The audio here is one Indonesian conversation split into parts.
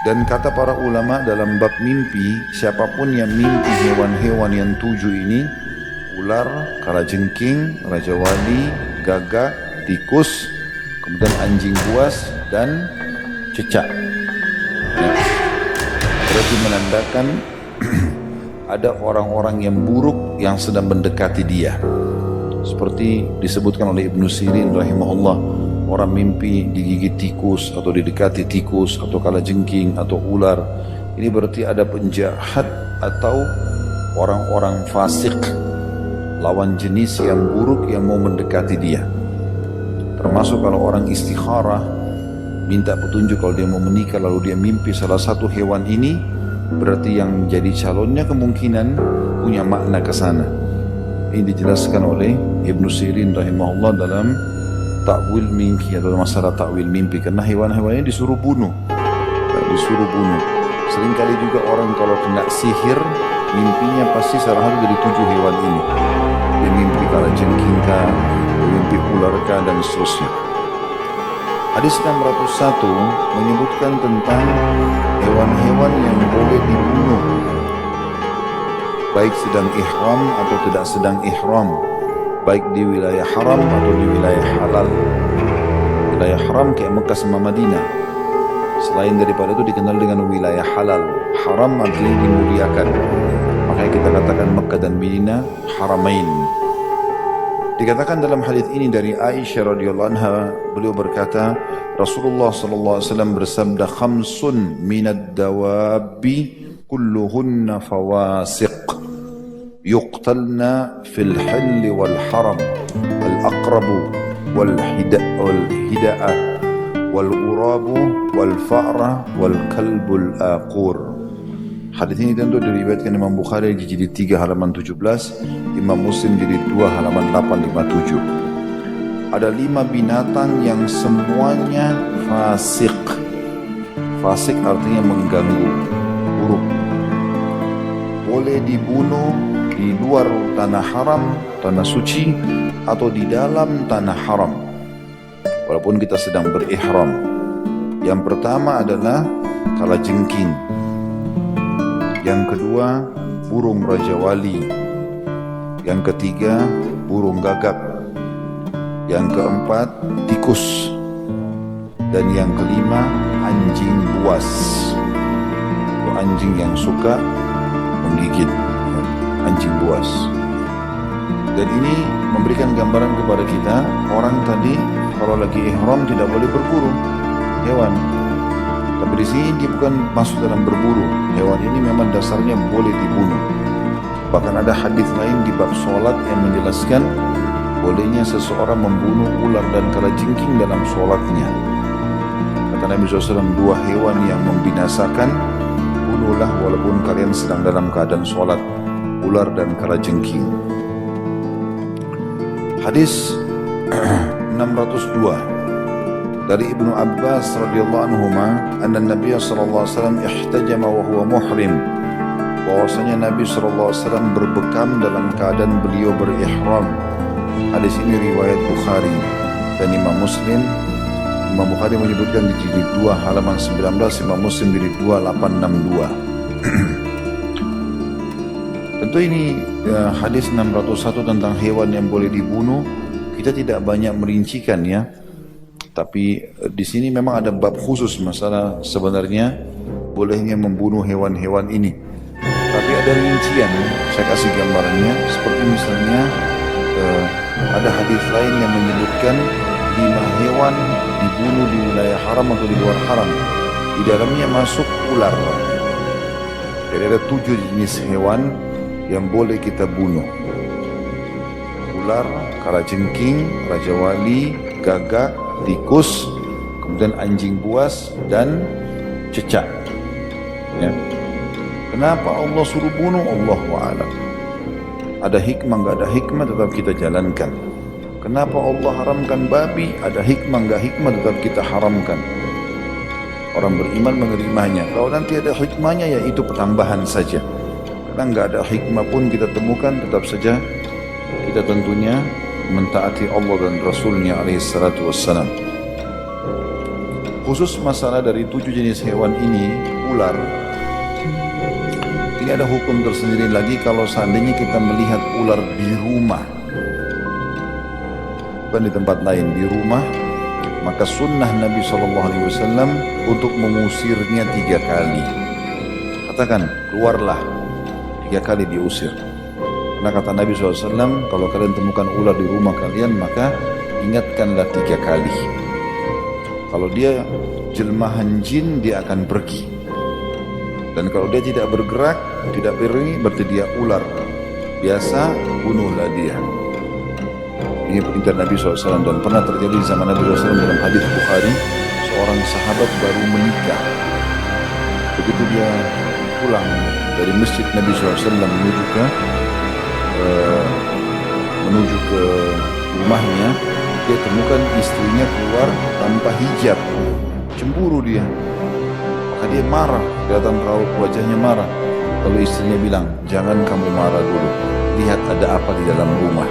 Dan kata para ulama dalam bab mimpi, siapapun yang mimpi hewan-hewan yang 7 ini, ular, kalajengking, raja wali, gagak, tikus, kemudian anjing buas dan cecak. Ya. Berarti menandakan ada orang-orang yang buruk yang sedang mendekati dia. Seperti disebutkan oleh Ibnu Sirin rahimahullah, orang mimpi digigit tikus atau didekati tikus atau kalajengking atau ular, ini berarti ada penjahat atau orang-orang fasik, lawan jenis yang buruk yang mau mendekati dia. Termasuk kalau orang istikharah minta petunjuk kalau dia mau menikah lalu dia mimpi salah satu hewan ini, berarti yang jadi calonnya kemungkinan punya makna ke sana. Ini dijelaskan oleh Ibnu Sirin rahimahullah dalam takwil mimpi atau masalah takwil mimpi, karena hewan-hewannya disuruh bunuh. Seringkali juga orang kalau kena sihir mimpinya pasti salah satu dari 7 hewan ini. Dia mimpi kalajengking kah, dia mimpi ular kah, dan seterusnya. Hadis 601 menyebutkan tentang hewan-hewan yang boleh dibunuh, baik sedang ihram atau tidak sedang ihram, baik di wilayah haram atau di wilayah halal. Wilayah haram kayak Mekah sama Madinah. Selain daripada itu dikenal dengan wilayah halal. Haram artinya dimuliakan. Makanya kita katakan Mekah dan Madinah haramain. Dikatakan dalam hadis ini dari Aisyah radhiyallahu anha, beliau berkata, Rasulullah sallallahu alaihi wasallam bersabda, "Khamsun minad dawabi kulluhunna fawasiq yuqtalna fil hil wal haram al-aqrabu wal hida'a wal urabu wal fa'ra wal kalbul aqur." Hadis ini tentu diriwayatkan Imam Bukhari di jilid 3 halaman 17, Imam Muslim jilid 2 halaman 857. Ada 5 binatang yang semuanya fasik. Fasik artinya mengganggu, buruk. Boleh dibunuh di luar tanah haram, tanah suci, atau di dalam tanah haram, walaupun kita sedang berihram. Yang pertama adalah kalajengking. Yang kedua, burung raja wali. Yang ketiga, burung gagak. Yang keempat, tikus. Dan yang kelima, anjing buas. Itu anjing yang suka menggigit, anjing buas. Dan ini memberikan gambaran kepada kita, orang tadi kalau lagi ihram tidak boleh berburu hewan. Tapi di sini dia bukan masuk dalam berburu. Hewan ini memang dasarnya boleh dibunuh. Bahkan ada hadis lain di bab sholat yang menjelaskan bolehnya seseorang membunuh ular dan kalajengking dalam sholatnya. Kata Nabi SAW, 2 hewan yang membinasakan, bunuhlah walaupun kalian sedang dalam keadaan sholat, ular dan kalajengking. Hadis 602 dari Ibnu Abbas radhiyallahu anhuma, anna Nabi sallallahu alaihi wasallam ihtajama wa huwa muhrim, bahwasanya Nabi sallallahu alaihi wasallam berbekam dalam keadaan beliau berihram. Hadis ini riwayat Bukhari dan Imam Muslim. Imam Bukhari menyebutkan di jilid 2 halaman 19, Imam Muslim jilid 2 862. Tentu ini hadis 601 tentang hewan yang boleh dibunuh. Kita tidak banyak merincikan ya. Tapi di sini memang ada bab khusus masalah sebenarnya bolehnya membunuh hewan-hewan ini. Tapi ada rincian, saya kasih gambarannya. Seperti misalnya ada hadis lain yang menyebutkan 5 hewan dibunuh di wilayah haram atau di luar haram. Di dalamnya masuk ular. Jadi ada 7 jenis hewan yang boleh kita bunuh. Ular, kalajengking, raja wali, gagak, tikus, kemudian anjing buas dan cecak. Ya. Kenapa Allah suruh bunuh? Allahu a'lam. Ada hikmah, nggak ada hikmah, tetap kita jalankan. Kenapa Allah haramkan babi? Ada hikmah, nggak hikmah, tetap kita haramkan. Orang beriman menerimanya. Kalau nanti ada hikmahnya, ya itu pertambahan saja. Karena nggak ada hikmah pun kita temukan, tetap saja kita tentunya mentaati Allah dan Rasulnya alaihi salatu wassalam. Khusus masalah dari 7 jenis hewan ini, ular, ini ada hukum tersendiri lagi kalau seandainya kita melihat ular di rumah, bukan di tempat lain, di rumah, maka sunnah Nabi SAW untuk mengusirnya 3 kali. Katakan, keluarlah, 3 kali diusir. Karena kata Nabi SAW, kalau kalian temukan ular di rumah kalian, maka ingatkanlah 3 kali. Kalau dia jelmahan jin, dia akan pergi. Dan kalau dia tidak bergerak, tidak pergi, berarti dia ular biasa, bunuhlah dia. Ini perintah Nabi SAW, dan pernah terjadi di zaman Nabi SAW dalam hadis Bukhari, seorang sahabat baru menikah. Begitu dia pulang dari masjid Nabi SAW menuju ke rumahnya, dia temukan istrinya keluar tanpa hijab. Cemburu dia, maka dia marah, kelihatan raut wajahnya marah. Lalu istrinya bilang, jangan kamu marah dulu, lihat ada apa di dalam rumah.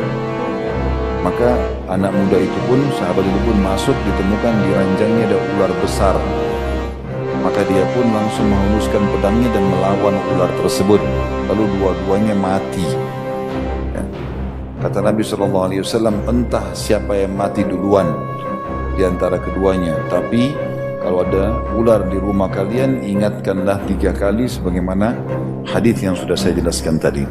Maka anak muda itu pun, sahabat itu pun masuk, ditemukan di ranjangnya ada ular besar. Maka dia pun langsung menghunuskan pedangnya dan melawan ular tersebut. Lalu dua-duanya mati. Ya. Kata Nabi SAW, entah siapa yang mati duluan di antara keduanya. Tapi kalau ada ular di rumah kalian, ingatkanlah 3 kali sebagaimana hadis yang sudah saya jelaskan tadi.